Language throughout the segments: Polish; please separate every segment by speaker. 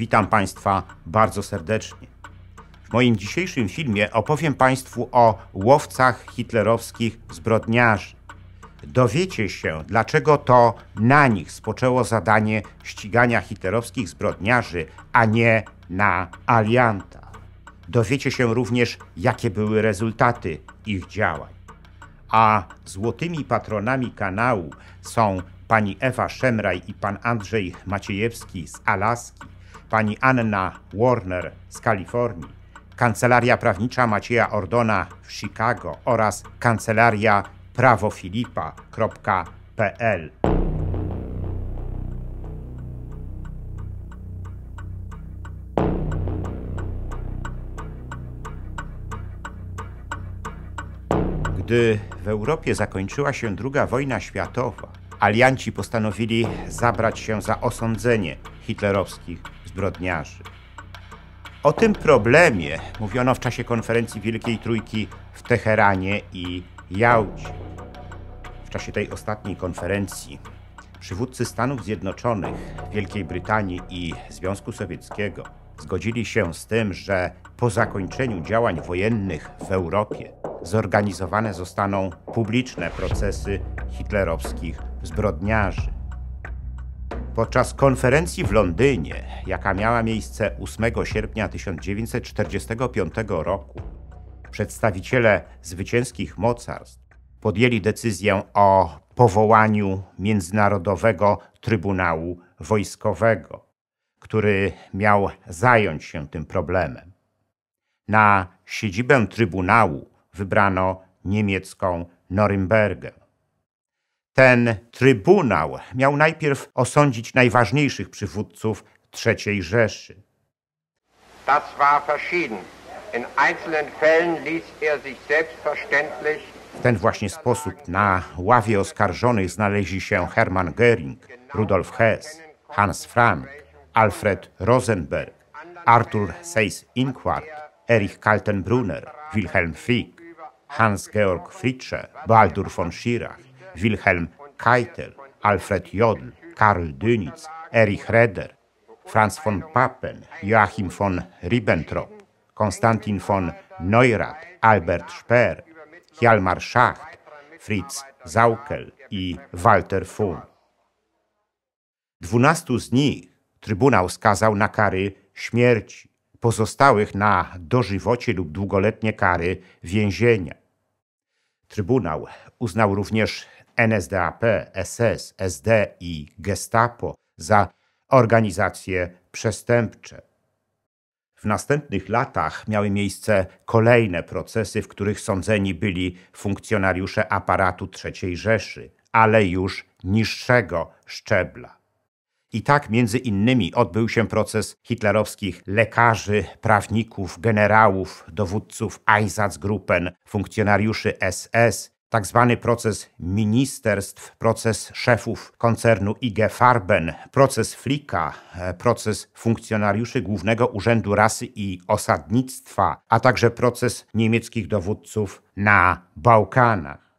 Speaker 1: Witam Państwa bardzo serdecznie. W moim dzisiejszym filmie opowiem Państwu o łowcach hitlerowskich zbrodniarzy. Dowiecie się, dlaczego to na nich spoczęło zadanie ścigania hitlerowskich zbrodniarzy, a nie na aliantach. Dowiecie się również, jakie były rezultaty ich działań. A złotymi patronami kanału są pani Ewa Szemraj i pan Andrzej Maciejewski z Alaski, pani Anna Warner z Kalifornii, Kancelaria Prawnicza Macieja Ordona w Chicago oraz Kancelaria prawofilipa.pl. Gdy w Europie zakończyła się II wojna światowa, alianci postanowili zabrać się za osądzenie hitlerowskich zbrodniarzy. O tym problemie mówiono w czasie konferencji Wielkiej Trójki w Teheranie i Jałcie. W czasie tej ostatniej konferencji przywódcy Stanów Zjednoczonych, Wielkiej Brytanii i Związku Sowieckiego zgodzili się z tym, że po zakończeniu działań wojennych w Europie zorganizowane zostaną publiczne procesy hitlerowskich zbrodniarzy. Podczas konferencji w Londynie, jaka miała miejsce 8 sierpnia 1945 roku, przedstawiciele zwycięskich mocarstw podjęli decyzję o powołaniu Międzynarodowego Trybunału Wojskowego, który miał zająć się tym problemem. Na siedzibę Trybunału wybrano niemiecką Norymbergę. Ten Trybunał miał najpierw osądzić najważniejszych przywódców III Rzeszy.
Speaker 2: Das war verschieden. In einzelnen Fällen ließ sich selbstverständlich.
Speaker 1: W ten właśnie sposób na ławie oskarżonych znaleźli się Hermann Göring, Rudolf Hess, Hans Frank, Alfred Rosenberg, Arthur Seyß-Inquart, Erich Kaltenbrunner, Wilhelm Fick, Hans-Georg Fritzsche, Baldur von Schirach, Wilhelm Keitel, Alfred Jodl, Karl Dönitz, Erich Raeder, Franz von Papen, Joachim von Ribbentrop, Konstantin von Neurath, Albert Speer, Hjalmar Schacht, Fritz Sauckel i Walter Fun. 12 z nich Trybunał skazał na kary śmierci, pozostałych na dożywocie lub długoletnie kary więzienia. Trybunał uznał również NSDAP, SS, SD i Gestapo za organizacje przestępcze. W następnych latach miały miejsce kolejne procesy, w których sądzeni byli funkcjonariusze aparatu III Rzeszy, ale już niższego szczebla. I tak między innymi odbył się proces hitlerowskich lekarzy, prawników, generałów, dowódców Einsatzgruppen, funkcjonariuszy SS, tak zwany proces ministerstw, proces szefów koncernu IG Farben, proces Flicka, proces funkcjonariuszy Głównego Urzędu Rasy i Osadnictwa, a także proces niemieckich dowódców na Bałkanach.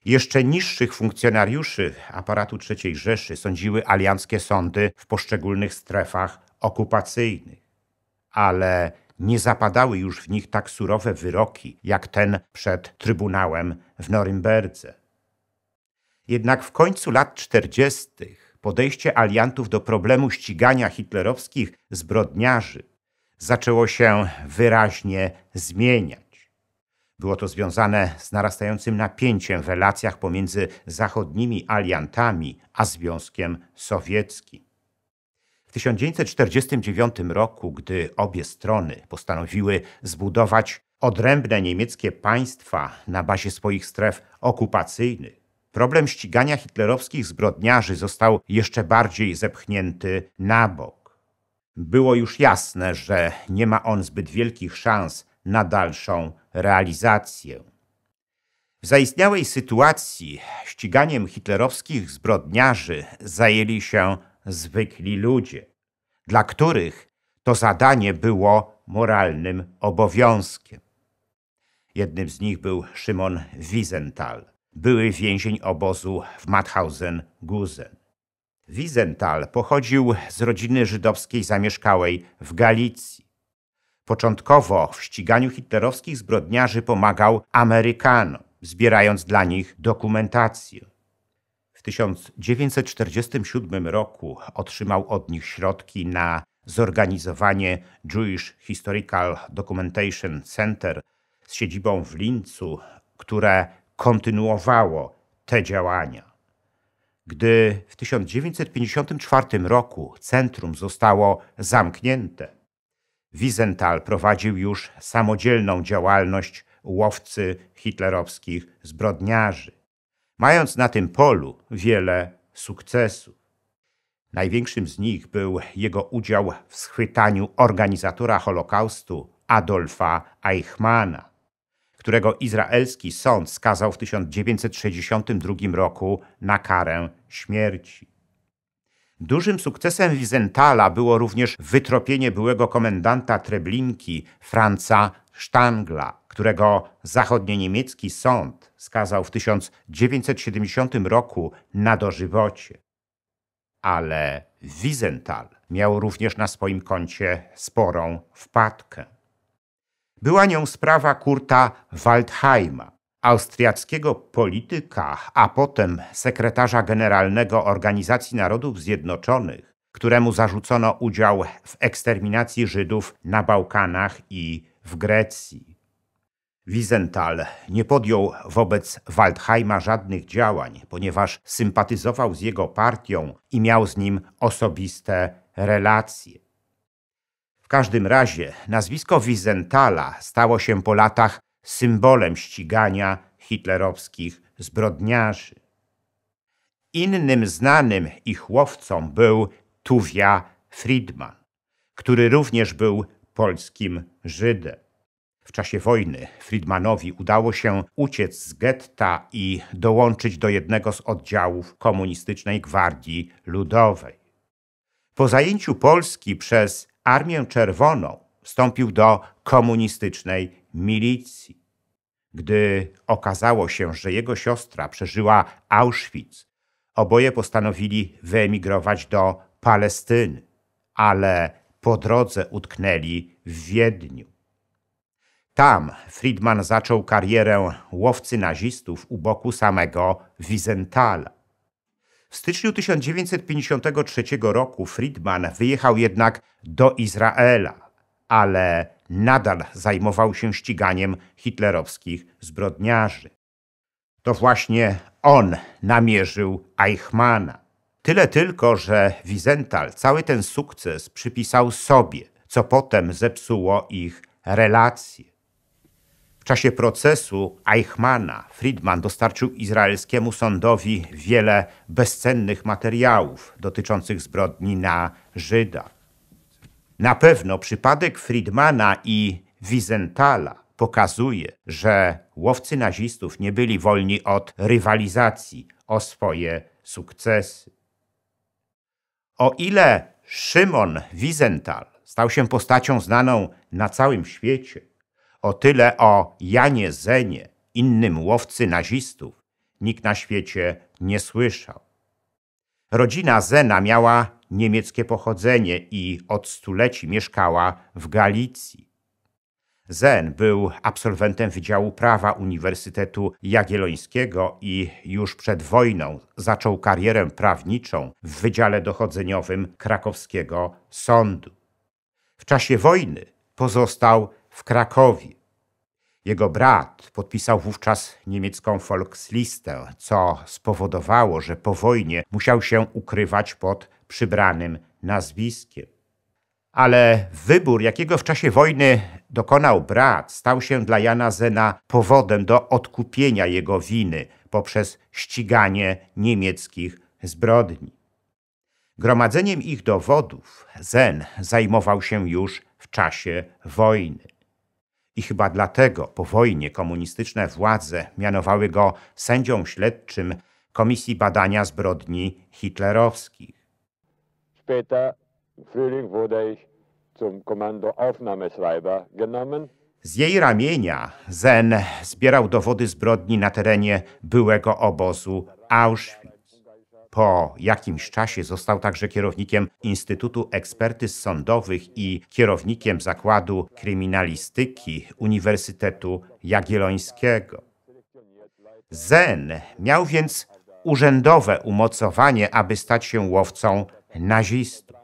Speaker 1: Jeszcze niższych funkcjonariuszy aparatu III Rzeszy sądziły alianckie sądy w poszczególnych strefach okupacyjnych, ale nie zapadały już w nich tak surowe wyroki, jak ten przed Trybunałem w Norymberdze. Jednak w końcu lat 40. podejście aliantów do problemu ścigania hitlerowskich zbrodniarzy zaczęło się wyraźnie zmieniać. Było to związane z narastającym napięciem w relacjach pomiędzy zachodnimi aliantami a Związkiem Sowieckim. W 1949 roku, gdy obie strony postanowiły zbudować odrębne niemieckie państwa na bazie swoich stref okupacyjnych, problem ścigania hitlerowskich zbrodniarzy został jeszcze bardziej zepchnięty na bok. Było już jasne, że nie ma on zbyt wielkich szans na dalszą realizację. W zaistniałej sytuacji ściganiem hitlerowskich zbrodniarzy zajęli się zwykli ludzie, dla których to zadanie było moralnym obowiązkiem. Jednym z nich był Szymon Wiesenthal, były więzień obozu w Mauthausen-Gusen. Wiesenthal pochodził z rodziny żydowskiej zamieszkałej w Galicji. Początkowo w ściganiu hitlerowskich zbrodniarzy pomagał Amerykanom, zbierając dla nich dokumentację. W 1947 roku otrzymał od nich środki na zorganizowanie Jewish Historical Documentation Center z siedzibą w Lincu, które kontynuowało te działania. Gdy w 1954 roku centrum zostało zamknięte, Wiesenthal prowadził już samodzielną działalność łowcy hitlerowskich zbrodniarzy, mając na tym polu wiele sukcesów. Największym z nich był jego udział w schwytaniu organizatora Holokaustu Adolfa Eichmanna, którego izraelski sąd skazał w 1962 roku na karę śmierci. Dużym sukcesem Wiesenthala było również wytropienie byłego komendanta Treblinki Franza Stangla, którego zachodnioniemiecki sąd skazał w 1970 roku na dożywocie. Ale Wiesenthal miał również na swoim koncie sporą wpadkę. Była nią sprawa Kurta Waldheima, austriackiego polityka, a potem sekretarza generalnego Organizacji Narodów Zjednoczonych, któremu zarzucono udział w eksterminacji Żydów na Bałkanach i w Grecji. Wiesenthal nie podjął wobec Waldheima żadnych działań, ponieważ sympatyzował z jego partią i miał z nim osobiste relacje. W każdym razie nazwisko Wiesenthala stało się po latach symbolem ścigania hitlerowskich zbrodniarzy. Innym znanym ich łowcą był Tuvia Friedman, który również był polskim Żydem. W czasie wojny Friedmanowi udało się uciec z getta i dołączyć do jednego z oddziałów Komunistycznej Gwardii Ludowej. Po zajęciu Polski przez Armię Czerwoną wstąpił do komunistycznej milicji. Gdy okazało się, że jego siostra przeżyła Auschwitz, oboje postanowili wyemigrować do Palestyny, ale po drodze utknęli w Wiedniu. Tam Friedman zaczął karierę łowcy nazistów u boku samego Wiesenthala. W styczniu 1953 roku Friedman wyjechał jednak do Izraela, ale nadal zajmował się ściganiem hitlerowskich zbrodniarzy. To właśnie on namierzył Eichmanna. Tyle tylko, że Wiesenthal cały ten sukces przypisał sobie, co potem zepsuło ich relacje. W czasie procesu Eichmanna Friedman dostarczył izraelskiemu sądowi wiele bezcennych materiałów dotyczących zbrodni na Żydach. Na pewno przypadek Friedmana i Wiesenthala pokazuje, że łowcy nazistów nie byli wolni od rywalizacji o swoje sukcesy. O ile Szymon Wiesenthal stał się postacią znaną na całym świecie, o tyle o Janie Zenie, innym łowcy nazistów, nikt na świecie nie słyszał. Rodzina Zena miała niemieckie pochodzenie i od stuleci mieszkała w Galicji. Zen był absolwentem Wydziału Prawa Uniwersytetu Jagiellońskiego i już przed wojną zaczął karierę prawniczą w Wydziale Dochodzeniowym Krakowskiego Sądu. W czasie wojny pozostał w Krakowie. Jego brat podpisał wówczas niemiecką Volkslistę, co spowodowało, że po wojnie musiał się ukrywać pod przybranym nazwiskiem. Ale wybór, jakiego w czasie wojny dokonał brat, stał się dla Jana Zena powodem do odkupienia jego winy poprzez ściganie niemieckich zbrodni. Gromadzeniem ich dowodów Zen zajmował się już w czasie wojny. I chyba dlatego po wojnie komunistyczne władze mianowały go sędzią śledczym Komisji Badania Zbrodni Hitlerowskich.
Speaker 3: Später im Frühling wurde ich zum Kommandoaufnahmeschreiber genommen.
Speaker 1: Z jej ramienia Zen zbierał dowody zbrodni na terenie byłego obozu Auschwitz. Po jakimś czasie został także kierownikiem Instytutu Ekspertyz Sądowych i kierownikiem Zakładu Kryminalistyki Uniwersytetu Jagiellońskiego. Zen miał więc urzędowe umocowanie, aby stać się łowcą nazistów.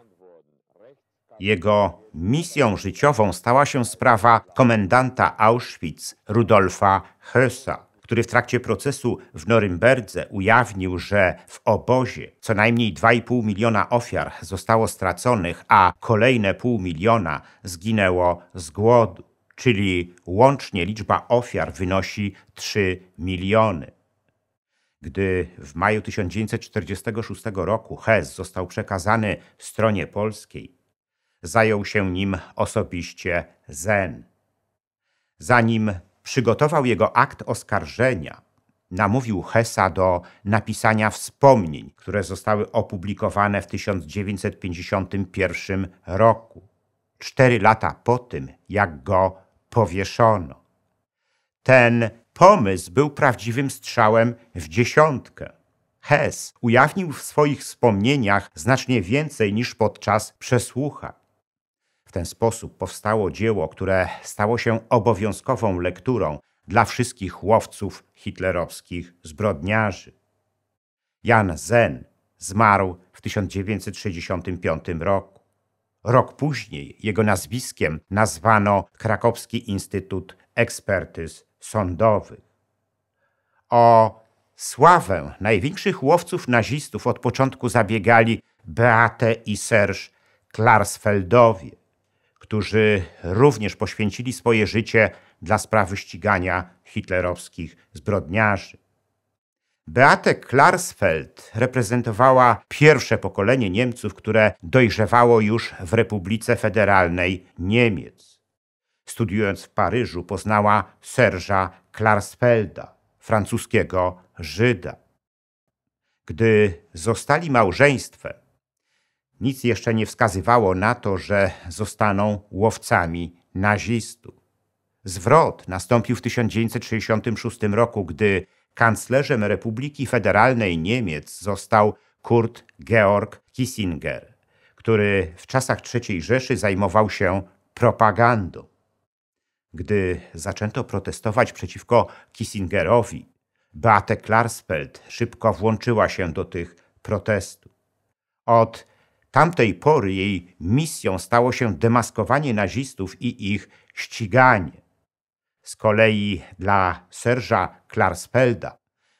Speaker 1: Jego misją życiową stała się sprawa komendanta Auschwitz Rudolfa Hössa, który w trakcie procesu w Norymberdze ujawnił, że w obozie co najmniej 2,5 miliona ofiar zostało straconych, a kolejne 0,5 miliona zginęło z głodu, czyli łącznie liczba ofiar wynosi 3 miliony. Gdy w maju 1946 roku Hess został przekazany stronie polskiej, zajął się nim osobiście Zen. Zanim przygotował jego akt oskarżenia, namówił Hessa do napisania wspomnień, które zostały opublikowane w 1951 roku, 4 lata po tym, jak go powieszono. Ten pomysł był prawdziwym strzałem w dziesiątkę. Hess ujawnił w swoich wspomnieniach znacznie więcej niż podczas przesłuchań. W ten sposób powstało dzieło, które stało się obowiązkową lekturą dla wszystkich łowców hitlerowskich zbrodniarzy. Jan Zen zmarł w 1965 roku. Rok później jego nazwiskiem nazwano Krakowski Instytut Ekspertyz Sądowych. O sławę największych łowców nazistów od początku zabiegali Beate i Serge Klarsfeldowie, którzy również poświęcili swoje życie dla sprawy ścigania hitlerowskich zbrodniarzy. Beate Klarsfeld reprezentowała pierwsze pokolenie Niemców, które dojrzewało już w Republice Federalnej Niemiec. Studiując w Paryżu, poznała Serge'a Klarsfelda, francuskiego Żyda. Gdy zostali małżeństwem, nic jeszcze nie wskazywało na to, że zostaną łowcami nazistów. Zwrot nastąpił w 1966 roku, gdy kanclerzem Republiki Federalnej Niemiec został Kurt Georg Kissinger, który w czasach III Rzeszy zajmował się propagandą. Gdy zaczęto protestować przeciwko Kissingerowi, Beate Klarsfeld szybko włączyła się do tych protestów. Od tamtej pory jej misją stało się demaskowanie nazistów i ich ściganie. Z kolei dla Serge'a Klarsfelda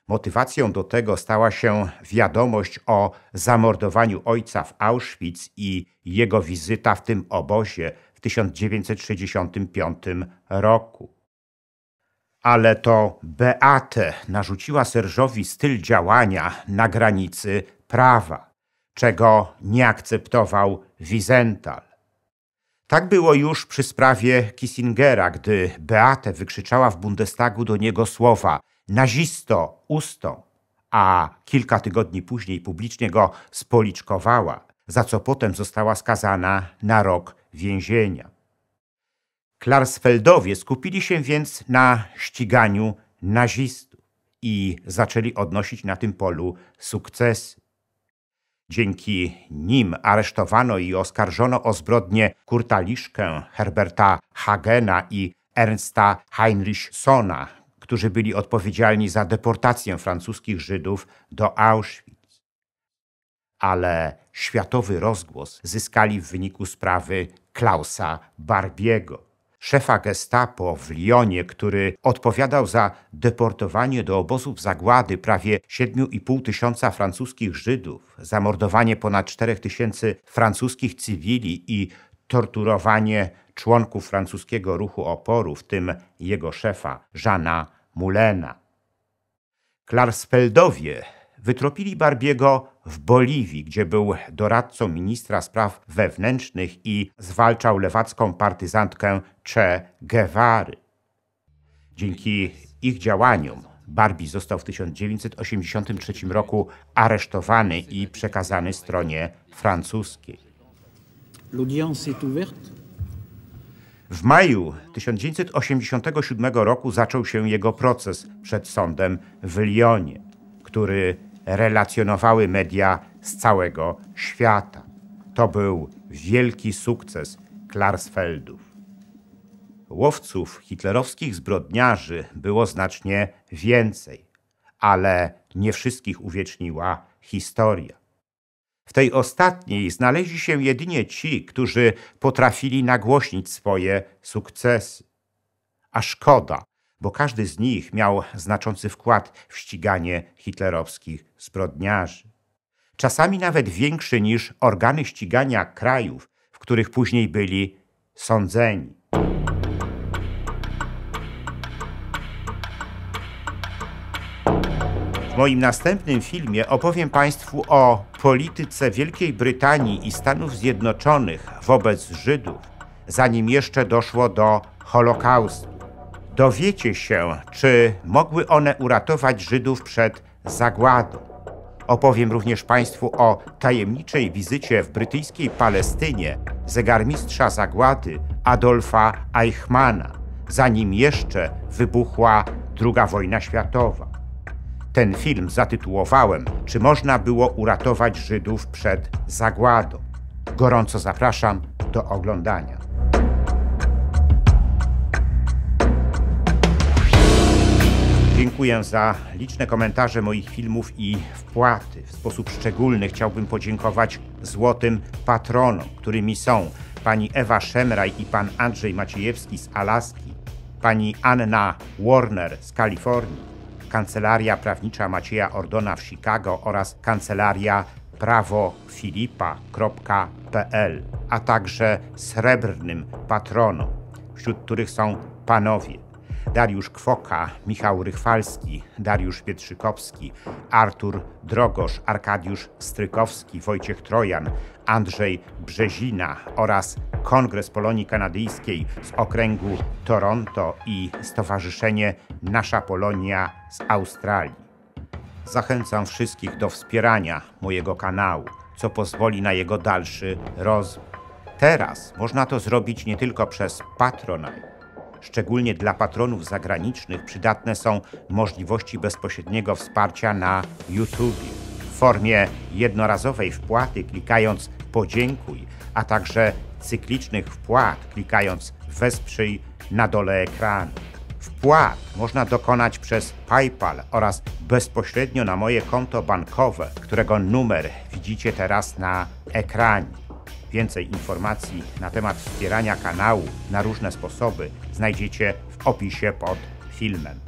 Speaker 1: motywacją do tego stała się wiadomość o zamordowaniu ojca w Auschwitz i jego wizyta w tym obozie w 1965 roku. Ale to Beate narzuciła Serge'owi styl działania na granicy prawa, czego nie akceptował Wiesenthal. Tak było już przy sprawie Kissingera, gdy Beate wykrzyczała w Bundestagu do niego słowa „nazisto, ustąp”, a kilka tygodni później publicznie go spoliczkowała, za co potem została skazana na rok więzienia. Klarsfeldowie skupili się więc na ściganiu nazistów i zaczęli odnosić na tym polu sukcesy. Dzięki nim aresztowano i oskarżono o zbrodnie Kurta Lischkę, Herberta Hagena i Ernsta Heinrichsona, którzy byli odpowiedzialni za deportację francuskich Żydów do Auschwitz. Ale światowy rozgłos zyskali w wyniku sprawy Klausa Barbiego, szefa gestapo w Lyonie, który odpowiadał za deportowanie do obozów zagłady prawie 7,5 tysiąca francuskich Żydów, zamordowanie ponad 4 tysięcy francuskich cywili i torturowanie członków francuskiego ruchu oporu, w tym jego szefa Jeana Moulina. Klarsfeldowie wytropili Barbiego w Boliwii, gdzie był doradcą ministra spraw wewnętrznych i zwalczał lewacką partyzantkę Che Guevary. Dzięki ich działaniom Barbie został w 1983 roku aresztowany i przekazany stronie francuskiej.
Speaker 4: L'audience est ouverte.
Speaker 1: W maju 1987 roku zaczął się jego proces przed sądem w Lyonie, który relacjonowały media z całego świata. To był wielki sukces Klarsfeldów. Łowców hitlerowskich zbrodniarzy było znacznie więcej, ale nie wszystkich uwieczniła historia. W tej ostatniej znaleźli się jedynie ci, którzy potrafili nagłośnić swoje sukcesy. A szkoda, bo każdy z nich miał znaczący wkład w ściganie hitlerowskich zbrodniarzy. Czasami nawet większy niż organy ścigania krajów, w których później byli sądzeni. W moim następnym filmie opowiem Państwu o polityce Wielkiej Brytanii i Stanów Zjednoczonych wobec Żydów, zanim jeszcze doszło do Holokaustu. Dowiecie się, czy mogły one uratować Żydów przed zagładą. Opowiem również Państwu o tajemniczej wizycie w brytyjskiej Palestynie zegarmistrza zagłady Adolfa Eichmanna, zanim jeszcze wybuchła II wojna światowa. Ten film zatytułowałem „Czy można było uratować Żydów przed zagładą?” Gorąco zapraszam do oglądania. Dziękuję za liczne komentarze moich filmów i wpłaty. W sposób szczególny chciałbym podziękować złotym patronom, którymi są pani Ewa Szemraj i pan Andrzej Maciejewski z Alaski, pani Anna Warner z Kalifornii, Kancelaria Prawnicza Macieja Ordona w Chicago oraz Kancelaria prawofilipa.pl, a także srebrnym patronom, wśród których są panowie Dariusz Kwoka, Michał Rychwalski, Dariusz Pietrzykowski, Artur Drogosz, Arkadiusz Strykowski, Wojciech Trojan, Andrzej Brzezina oraz Kongres Polonii Kanadyjskiej z okręgu Toronto i Stowarzyszenie Nasza Polonia z Australii. Zachęcam wszystkich do wspierania mojego kanału, co pozwoli na jego dalszy rozwój. Teraz można to zrobić nie tylko przez Patronite. Szczególnie dla patronów zagranicznych przydatne są możliwości bezpośredniego wsparcia na YouTube w formie jednorazowej wpłaty klikając „Podziękuj”, a także cyklicznych wpłat klikając „Wesprzyj” na dole ekranu. Wpłat można dokonać przez PayPal oraz bezpośrednio na moje konto bankowe, którego numer widzicie teraz na ekranie. Więcej informacji na temat wspierania kanału na różne sposoby znajdziecie w opisie pod filmem.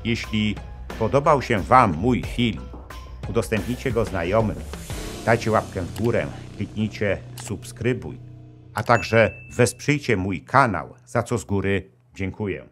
Speaker 1: Jeśli podobał się Wam mój film, udostępnijcie go znajomym, dajcie łapkę w górę, kliknijcie subskrybuj, a także wesprzyjcie mój kanał, za co z góry dziękuję.